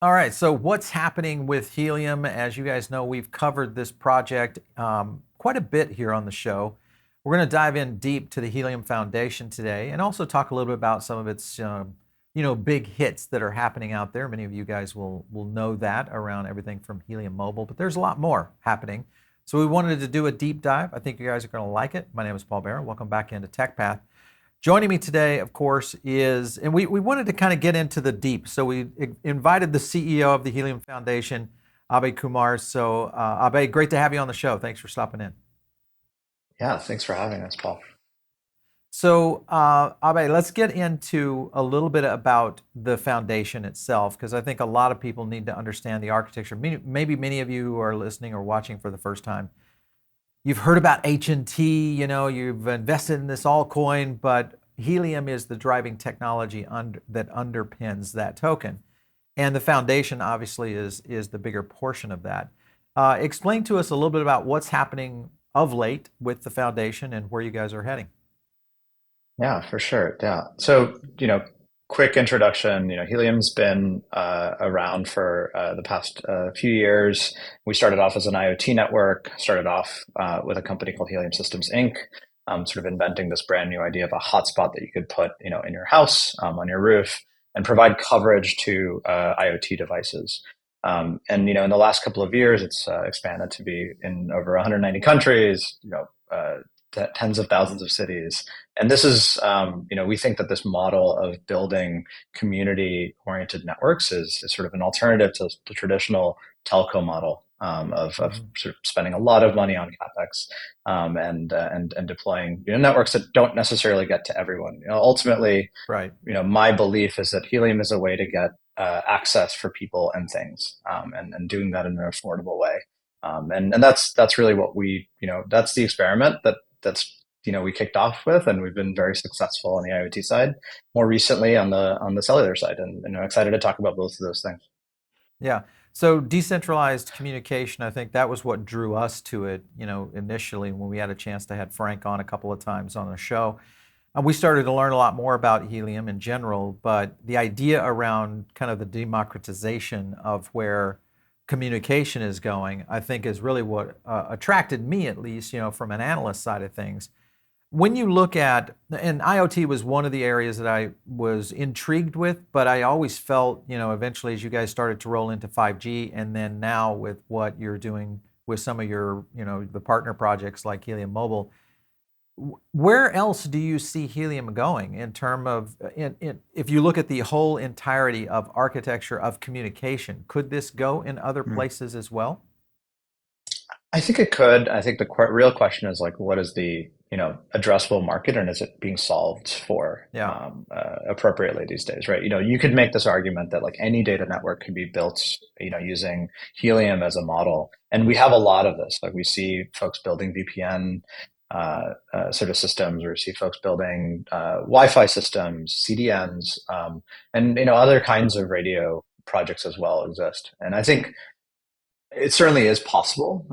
All right, so what's happening with Helium? As you guys know, we've covered this project quite a bit here on the show. We're going to dive in deep to the Helium Foundation today, and also talk a little bit about some of its, big hits that are happening out there. Many of you guys will know that around everything from Helium Mobile, but there's a lot more happening. So we wanted to do a deep dive. I think you guys are going to like it. My name is Paul Barron. Welcome back into TechPath. Joining me today, of course, is, and we wanted to kind of get into the deep. So we invited the CEO of the Helium Foundation, Abhay Kumar. So, Abhay, great to have you on the show. Thanks for stopping in. Yeah, thanks for having us, Paul. So, Abhay, let's get into a little bit about the foundation itself, because I think a lot of people need to understand the architecture. Maybe many of you who are listening or watching for the first time, you've heard about HNT, you've invested in this altcoin, but Helium is the driving technology that underpins that token. And the foundation obviously is the bigger portion of that. Explain to us a little bit about what's happening of late with the foundation and where you guys are heading. Yeah, for sure. Yeah. So, quick introduction. Helium's been around for the past few years. We started off as an IoT network, started off with a company called Helium Systems Inc., sort of inventing this brand new idea of a hotspot that you could put, in your house, on your roof, and provide coverage to IoT devices. And in the last couple of years, it's expanded to be in over 190 countries, tens of thousands of cities. And this is, we think that this model of building community-oriented networks is sort of an alternative to the traditional telco model of Mhm. sort of spending a lot of money on capex and deploying networks that don't necessarily get to everyone. Ultimately, Right. my belief is that Helium is a way to get access for people and things, and doing that in an affordable way. And that's really what that's the experiment that's we kicked off with, and we've been very successful on the IoT side. More recently on the cellular side, and I'm excited to talk about both of those things. Yeah. So decentralized communication, I think that was what drew us to it, initially when we had a chance to have Frank on a couple of times on the show. We started to learn a lot more about helium in general, but the idea around kind of the democratization of where communication is going, I think is really what attracted me, at least, from an analyst side of things. When you look at, and IoT was one of the areas that I was intrigued with, but I always felt, eventually as you guys started to roll into 5G, and then now with what you're doing with some of your, the partner projects like Helium Mobile, where else do you see helium going in term of, if you look at the whole entirety of architecture of communication, could this go in other places as well? I think it could. I think the real question is like, what is the addressable market, and is it being solved for Yeah. appropriately these days, right? You could make this argument that like any data network could be built, using Helium as a model, and we have a lot of this. Like we see folks building VPN sort of systems, or we see folks building Wi-Fi systems, CDNs, and other kinds of radio projects as well exist. And I think it certainly is possible,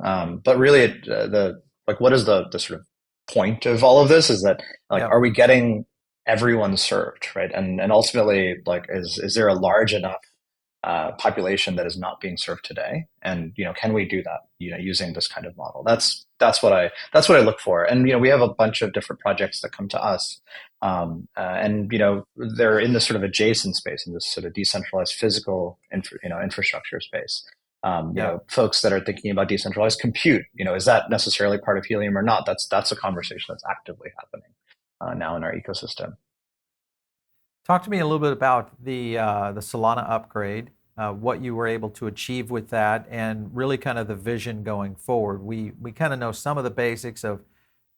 but really, the like, what is the sort of point of all of this? Is that like, Yeah. are we getting everyone served, right? And ultimately, like, is there a large enough population that is not being served today? And can we do that? Using this kind of model. That's what I look for. And we have a bunch of different projects that come to us, and they're in this sort of adjacent space, in this sort of decentralized physical infrastructure space. Yeah. Folks that are thinking about decentralized compute, is that necessarily part of Helium or not? That's a conversation that's actively happening now in our ecosystem. Talk to me a little bit about the Solana upgrade, what you were able to achieve with that, and really kind of the vision going forward. We kind of know some of the basics of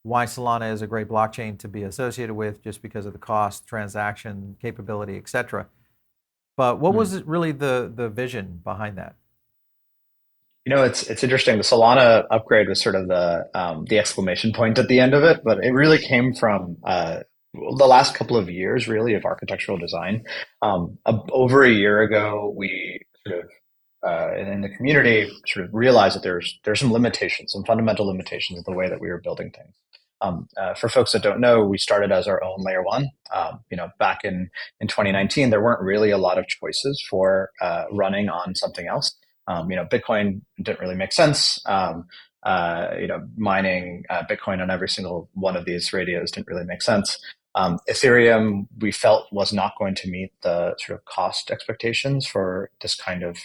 why Solana is a great blockchain to be associated with, just because of the cost, transaction capability, etc. But what Hmm. was it really the vision behind that? It's interesting. The Solana upgrade was sort of the exclamation point at the end of it, but it really came from the last couple of years, really, of architectural design. Over a year ago, we sort of in the community sort of realized that there's some limitations, some fundamental limitations of the way that we were building things. For folks that don't know, we started as our own layer one. Back in 2019, there weren't really a lot of choices for running on something else. Bitcoin didn't really make sense. Mining Bitcoin on every single one of these radios didn't really make sense. Ethereum, we felt was not going to meet the sort of cost expectations for this kind of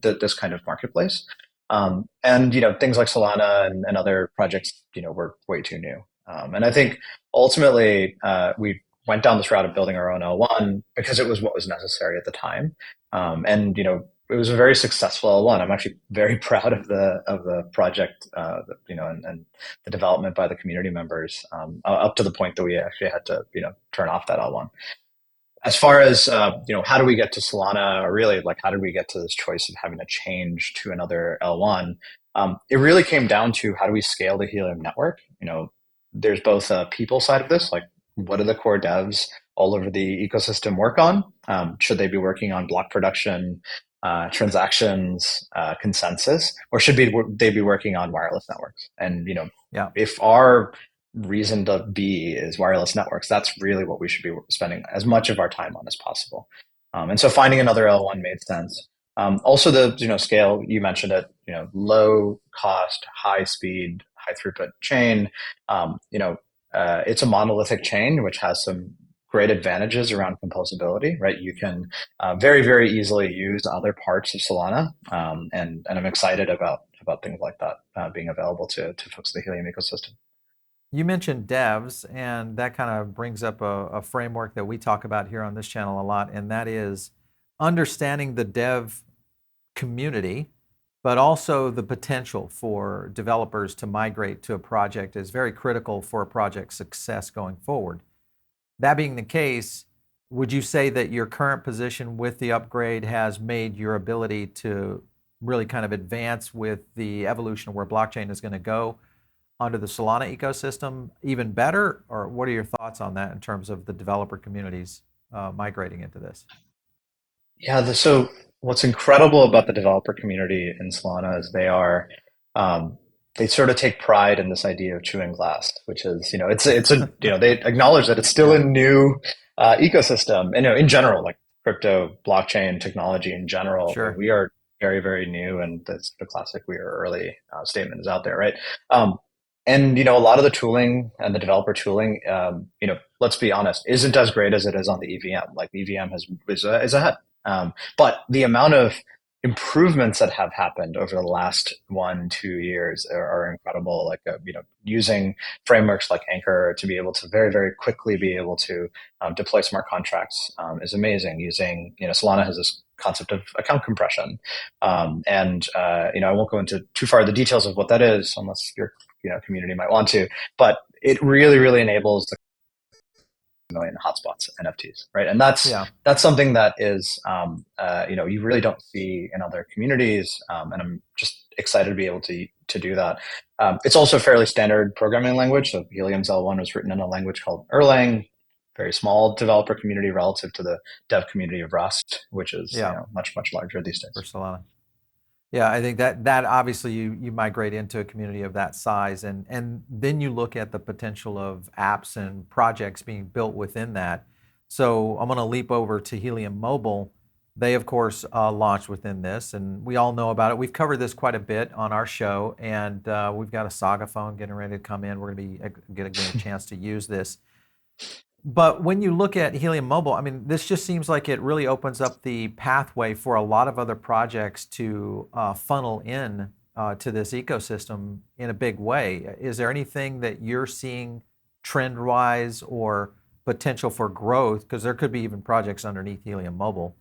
this kind of marketplace. And things like Solana and other projects, were way too new. And I think ultimately we went down this route of building our own L1 because it was what was necessary at the time. And it was a very successful L1. I'm actually very proud of the project, and the development by the community members, up to the point that we actually had to turn off that L1. As far as how do we get to Solana, or really like how did we get to this choice of having to change to another L1? It really came down to how do we scale the Helium network. There's both a people side of this, like what do the core devs all over the ecosystem work on? Should they be working on block production, transactions, consensus, or should they be working on wireless networks? And Yeah. if our reason to be is wireless networks, that's really what we should be spending as much of our time on as possible. And so finding another L1 made sense. Also, the scale, you mentioned it, low cost, high speed, high throughput chain. It's a monolithic chain which has some great advantages around composability, right? You can very, very easily use other parts of Solana, and I'm excited about things like that being available to folks in the Helium ecosystem. You mentioned devs, and that kind of brings up a framework that we talk about here on this channel a lot, and that is understanding the dev community, but also the potential for developers to migrate to a project is very critical for a project's success going forward. That being the case, would you say that your current position with the upgrade has made your ability to really kind of advance with the evolution of where blockchain is going to go onto the Solana ecosystem even better? Or what are your thoughts on that in terms of the developer communities migrating into this? Yeah, so what's incredible about the developer community in Solana is they sort of take pride in this idea of chewing glass, which is, it's a, they acknowledge that it's still Yeah, a new ecosystem. And, in general, like crypto, blockchain, technology in general, sure. we are very, very new. And that's the classic we are early statement is out there, right? And, a lot of the tooling and the developer tooling, let's be honest, isn't as great as it is on the EVM. Like EVM is ahead. But the amount of improvements that have happened over the last 1-2 years are incredible. Like using frameworks like Anchor to be able to very, very quickly be able to deploy smart contracts is amazing. Using Solana has this concept of account compression, and I won't go into too far the details of what that is unless your community might want to. But it really, really enables the million hotspots, NFTs, right? And Yeah. that's something that is, you really don't see in other communities, and I'm just excited to be able to do that. It's also a fairly standard programming language. So Helium's L1 was written in a language called Erlang, very small developer community relative to the dev community of Rust, which is Yeah. much much larger these For days. Solana. Yeah, I think that obviously you migrate into a community of that size, and then you look at the potential of apps and projects being built within that. So I'm going to leap over to Helium Mobile. They of course launched within this, and we all know about it. We've covered this quite a bit on our show, and we've got a Saga phone getting ready to come in. We're going to be getting a chance to use this. But when you look at Helium Mobile, I mean, this just seems like it really opens up the pathway for a lot of other projects to funnel in to this ecosystem in a big way. Is there anything that you're seeing trend-wise or potential for growth? Because there could be even projects underneath Helium Mobile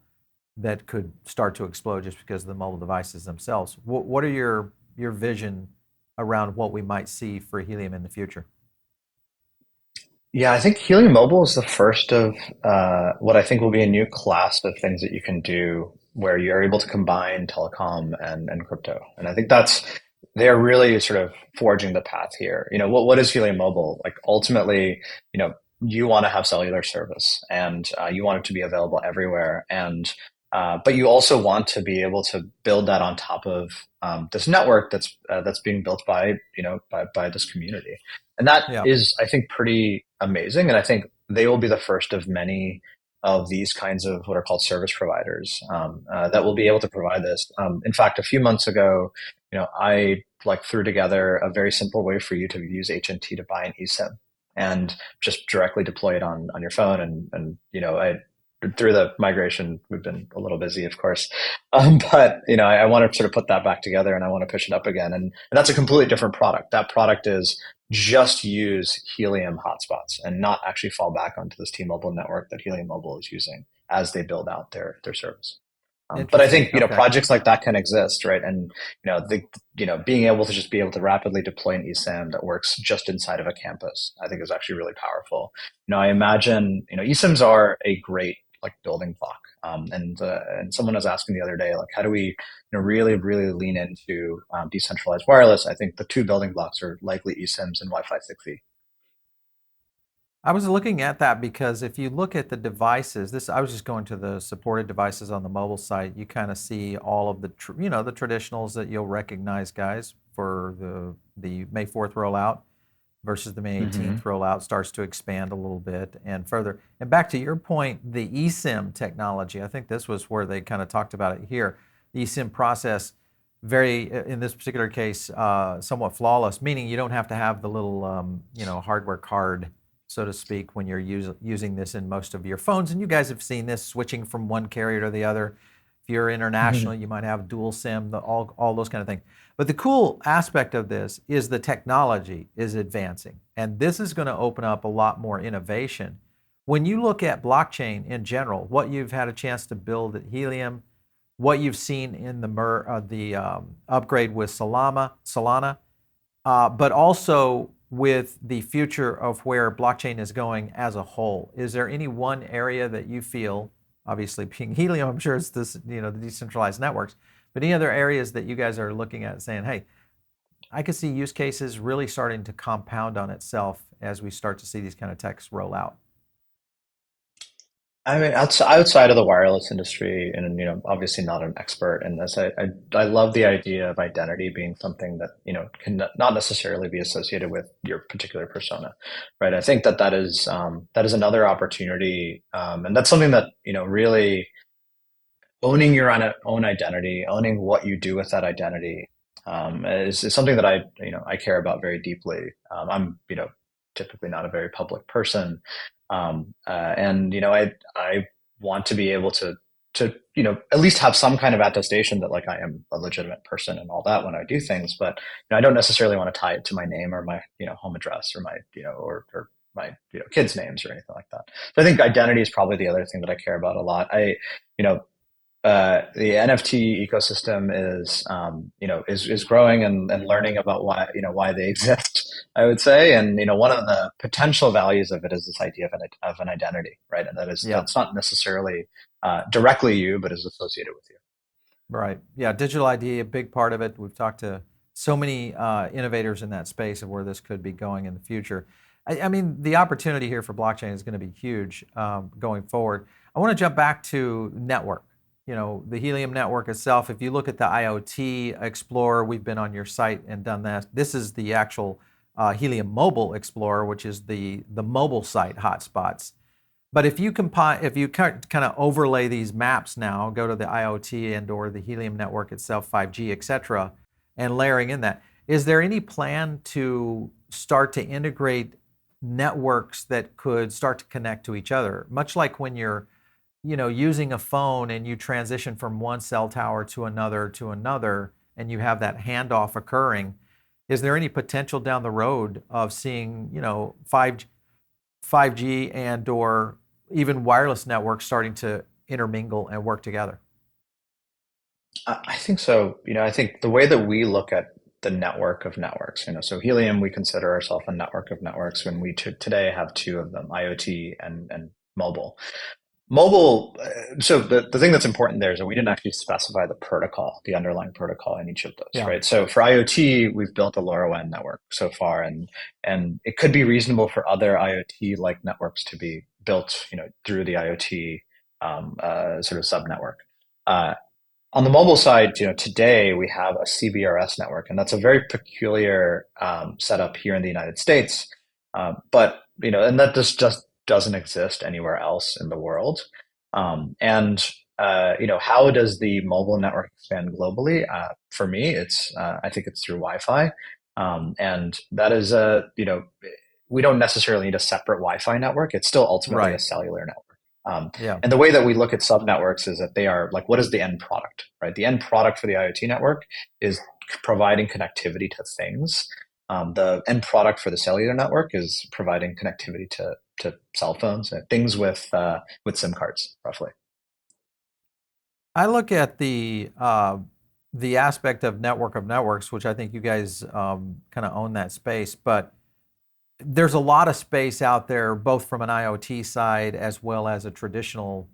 that could start to explode just because of the mobile devices themselves. What are your vision around what we might see for Helium in the future? Yeah, I think Helium Mobile is the first of what I think will be a new class of things that you can do where you're able to combine telecom and crypto. And I think they're really sort of forging the path here. What is Helium Mobile? Like ultimately, you want to have cellular service and you want it to be available everywhere. And but you also want to be able to build that on top of this network that's being built by by this community. And that Yeah, is, I think, pretty amazing. And I think they will be the first of many of these kinds of what are called service providers that will be able to provide this. In fact, a few months ago, I like threw together a very simple way for you to use HNT to buy an eSIM and just directly deploy it on your phone. And I through the migration, we've been a little busy, of course, but I want to sort of put that back together, and I want to push it up again. And that's a completely different product. That product is just use Helium hotspots and not actually fall back onto this T-Mobile network that Helium Mobile is using as they build out their service. But I interesting. think Okay. projects like that can exist, right? And being able to just be able to rapidly deploy an eSIM that works just inside of a campus, I think is actually really powerful. I imagine eSIMs are a great like building block. And someone was asking the other day, like, how do we really really lean into decentralized wireless? I think the two building blocks are likely eSIMs and Wi-Fi 6E. I was looking at that because if you look at the devices, this I was just going to the supported devices on the mobile site. You kind of see all of the the traditionals that you'll recognize, guys, for the May 4th rollout versus the May 18th Mm-hmm. rollout starts to expand a little bit and further. And back to your point, the eSIM technology, I think this was where they kind of talked about it here. The eSIM process, very, in this particular case, somewhat flawless, meaning you don't have to have the little, hardware card, so to speak, when you're using this in most of your phones. And you guys have seen this switching from one carrier to the other. If you're international, you might have dual SIM, all those kind of things. But the cool aspect of this is the technology is advancing, and this is going to open up a lot more innovation. When you look at blockchain in general, what you've had a chance to build at Helium, what you've seen in the upgrade with Solana, but also with the future of where blockchain is going as a whole, is there any one area that you feel, obviously being Helium, I'm sure it's this, the decentralized networks, but any other areas that you guys are looking at saying, hey, I could see use cases really starting to compound on itself as we start to see these kind of techs roll out? I mean, outside of the wireless industry, and obviously not an expert in this, I love the idea of identity being something that can not necessarily be associated with your particular persona, right? I think that is another opportunity, and that's something that really owning your own identity, owning what you do with that identity, is something that I care about very deeply. I'm typically not a very public person, and I want to be able to at least have some kind of attestation that like I am a legitimate person and all that when I do things, but I don't necessarily want to tie it to my name or my home address or my or my kids' names or anything like that. So I think identity is probably the other thing that I care about a lot. You know the NFT ecosystem is growing and learning about why they exist. I would say, and one of the potential values of it is this idea of an identity, right? And Yeah. that's not necessarily directly you, but is associated with you. Right. Yeah. Digital ID, a big part of it. We've talked to so many innovators in that space of where this could be going in the future. I mean, the opportunity here for blockchain is going to be huge going forward. I want to jump back to network. The Helium network itself. If you look at the IoT Explorer, we've been on your site and done that. This is the actual Helium Mobile Explorer, which is the mobile site hotspots. But if you kind of overlay these maps now, go to the IoT and or the Helium network itself, 5G, et cetera, and layering in that, is there any plan to start to integrate networks that could start to connect to each other? Much like when you're, using a phone and you transition from one cell tower to another, and you have that handoff occurring, is there any potential down the road of seeing, 5G and or even wireless networks starting to intermingle and work together? I think so. I think the way that we look at the network of networks, so Helium, we consider ourselves a network of networks when we today have two of them, IoT and mobile. Mobile, so the thing that's important there is that we didn't actually specify the protocol, the underlying protocol in each of those, Yeah. right? So for IoT, we've built a LoRaWAN network so far, and it could be reasonable for other IoT like networks to be built, through the IoT sort of sub network. On the mobile side, today we have a CBRS network, and that's a very peculiar setup here in the United States. But and that just doesn't exist anywhere else in the world. And how does the mobile network expand globally? For me, I think it's through Wi-Fi, and that is we don't necessarily need a separate Wi-Fi network. It's still ultimately a Right. cellular network. Yeah. And the way that we look at subnetworks is that they are like, what is the end product, right? The end product for the IoT network is providing connectivity to things. The end product for the cellular network is providing connectivity to cell phones, things with SIM cards, roughly. I look at the aspect of network of networks, which I think you guys kind of own that space, but there's a lot of space out there, both from an IoT side as well as a traditional,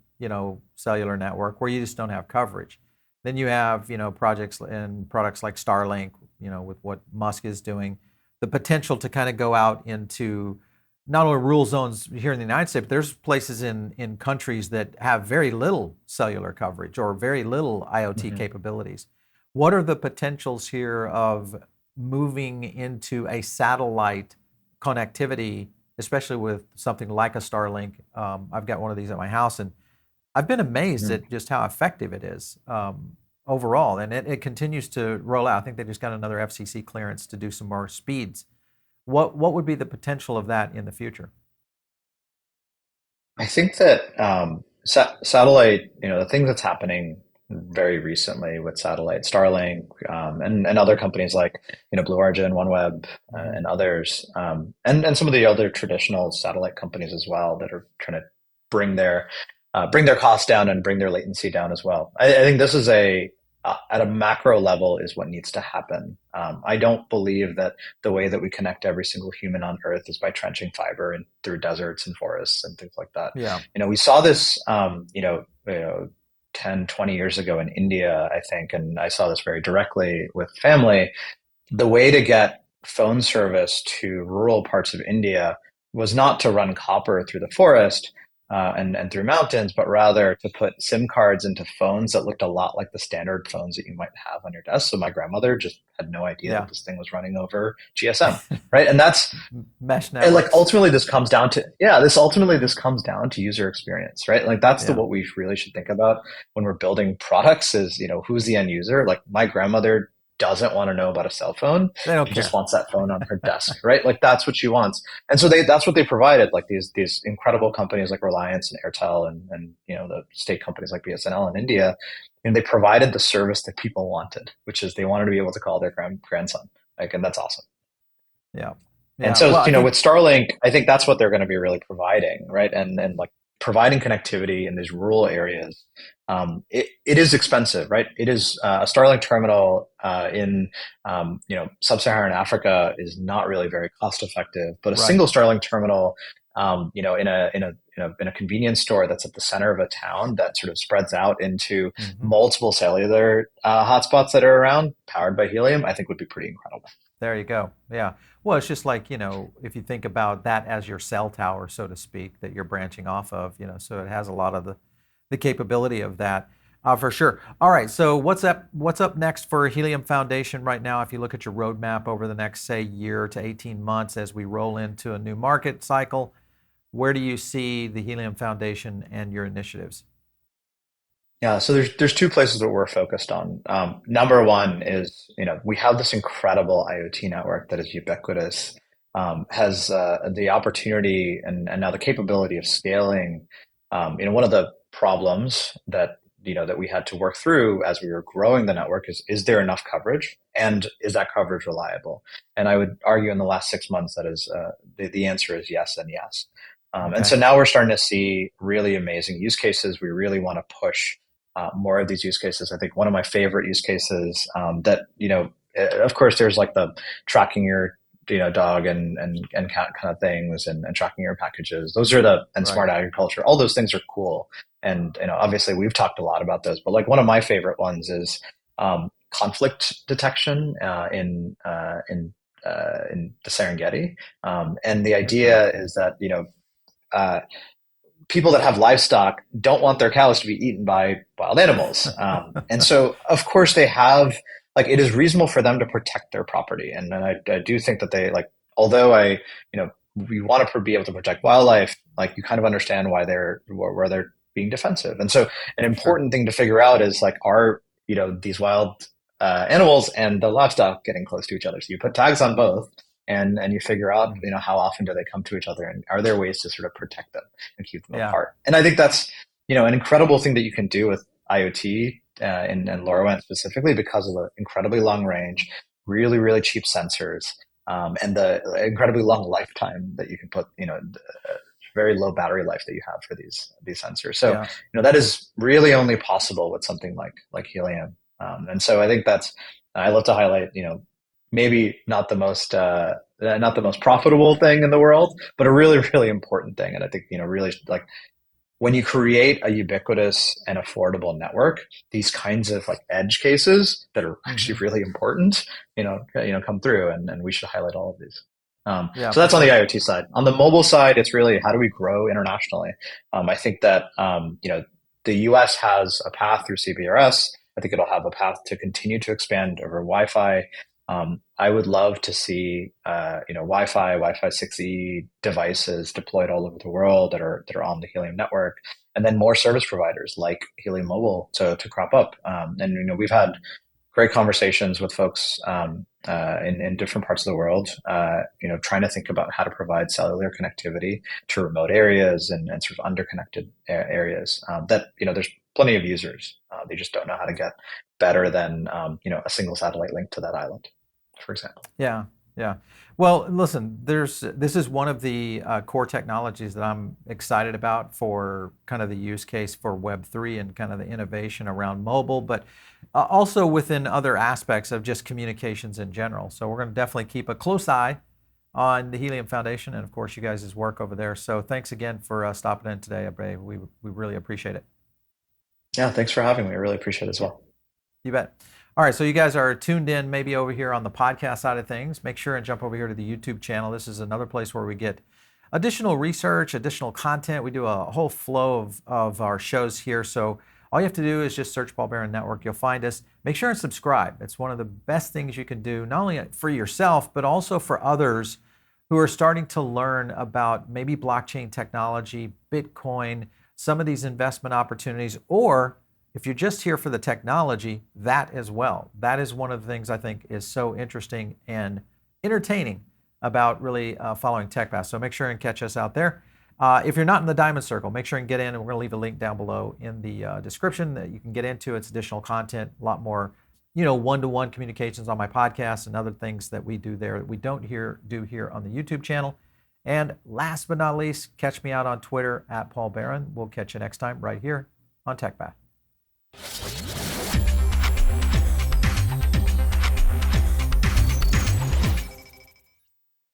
cellular network where you just don't have coverage. Then you have, projects and products like Starlink, with what Musk is doing, the potential to kind of go out into not only rural zones here in the United States, but there's places in countries that have very little cellular coverage or very little IoT Mhm. capabilities. What are the potentials here of moving into a satellite connectivity, especially with something like a Starlink? I've got one of these at my house, and I've been amazed Mhm. at just how effective it is overall, and it continues to roll out. I think they just got another FCC clearance to do some more speeds. What would be the potential of that in the future? I think that satellite, the thing that's happening very recently with satellite, Starlink, and other companies like Blue Origin, OneWeb, Hmm. and others, and some of the other traditional satellite companies as well that are trying to bring their bring their costs down and bring their latency down as well. I think this is at a macro level is what needs to happen. I don't believe that the way that we connect every single human on Earth is by trenching fiber and through deserts and forests and things like that. Yeah. We saw this, 10, 20 years ago in India, I think, and I saw this very directly with family. The way to get phone service to rural parts of India was not to run copper through the forest and through mountains, but rather to put SIM cards into phones that looked a lot like the standard phones that you might have on your desk. So my grandmother just had no idea that Yeah. this thing was running over GSM, right? And that's Mesh and like networks. ultimately this comes down to user experience, right? Like that's the Yeah. what we really should think about when we're building products is, who's the end user? Like my grandmother doesn't want to know about a cell phone. They don't She just care. wants that phone on her desk, right? Like that's what she wants. And so that's what they provided, like these incredible companies like Reliance and Airtel and the state companies like BSNL in India, and they provided the service that people wanted, which is they wanted to be able to call their grandson. Like, and that's awesome. Yeah. And Yeah. so, Well, I with think Starlink, I think that's what they're going to be really providing, right? And like providing connectivity in these rural areas. It is expensive, right? It is a Starlink terminal in sub-Saharan Africa is not really very cost effective, but a right. single Starlink terminal, in a convenience store that's at the center of a town that sort of spreads out into Hmm. multiple cellular hotspots that are around, powered by Helium, I think would be pretty incredible. There you go. Yeah. Well, it's just like, if you think about that as your cell tower, so to speak, that you're branching off of, so it has a lot of the capability of that, for sure. All right. So what's up next for Helium Foundation right now? If you look at your roadmap over the next, say, year to 18 months as we roll into a new market cycle, where do you see the Helium Foundation and your initiatives? Yeah, so there's two places that we're focused on. Number one is we have this incredible IoT network that is ubiquitous, has the opportunity and now the capability of scaling. One of the problems that we had to work through as we were growing the network is there enough coverage and is that coverage reliable? And I would argue in the last 6 months that is the answer is yes and yes. And Okay. so now we're starting to see really amazing use cases. We really want to push more of these use cases. I think one of my favorite use cases that of course, there's like the tracking your dog and cat kind of things and tracking your packages. Those are and Right. smart agriculture. All those things are cool. And obviously we've talked a lot about those. But like one of my favorite ones is conflict detection in the Serengeti. And the Okay. idea is that uh, people that have livestock don't want their cows to be eaten by wild animals. And so, of course, they have, like, it is reasonable for them to protect their property. And I do think that they, like, although we want to be able to protect wildlife, like, you kind of understand why where they're being defensive. And so an Sure. important thing to figure out is, like, are, these wild animals and the livestock getting close to each other? So you put tags on both, and you figure out, how often do they come to each other, and are there ways to sort of protect them and keep them Yeah. apart? And I think that's, an incredible thing that you can do with IoT, and LoRaWAN specifically, because of the incredibly long range, really, really cheap sensors, and the incredibly long lifetime that you can put, very low battery life that you have for these sensors. So, Yeah. that is really only possible with something like Helium. And so I think I love to highlight, maybe not the most profitable thing in the world, but a really, really important thing. And I think, really, like, when you create a ubiquitous and affordable network, these kinds of, like, edge cases that are actually Hmm. really important, come through, and we should highlight all of these. Yeah, So for that's on the sure. IoT side. On the mobile side, it's really, how do we grow internationally? I think that, the US has a path through CBRS. I think it'll have a path to continue to expand over Wi-Fi. I would love to see, Wi-Fi 6E devices deployed all over the world that are on the Helium network, and then more service providers like Helium Mobile to crop up. And we've had great conversations with folks, in different parts of the world, trying to think about how to provide cellular connectivity to remote areas and sort of underconnected areas. That, there's plenty of users. They just don't know how to get better than, a single satellite link to that island, for example. Yeah, yeah. Well, listen, this is one of the core technologies that I'm excited about for kind of the use case for Web3 and kind of the innovation around mobile, but also within other aspects of just communications in general. So we're going to definitely keep a close eye on the Helium Foundation and, of course, you guys' work over there. So thanks again for stopping in today, Abhay. We really appreciate it. Yeah, thanks for having me. I really appreciate it as well. You bet. All right, so you guys are tuned in maybe over here on the podcast side of things. Make sure and jump over here to the YouTube channel. This is another place where we get additional research, additional content. We do a whole flow of our shows here. So all you have to do is just search Paul Barron Network. You'll find us. Make sure and subscribe. It's one of the best things you can do, not only for yourself, but also for others who are starting to learn about maybe blockchain technology, Bitcoin, some of these investment opportunities, or if you're just here for the technology, that as well. That is one of the things I think is so interesting and entertaining about really following TechPath. So make sure and catch us out there. If you're not in the Diamond Circle, make sure and get in, and we're going to leave a link down below in the description that you can get into. It's additional content, a lot more, one-to-one communications on my podcast and other things that we do there that we don't do here on the YouTube channel. And last but not least, catch me out on Twitter at Paul Barron. We'll catch you next time right here on TechPath.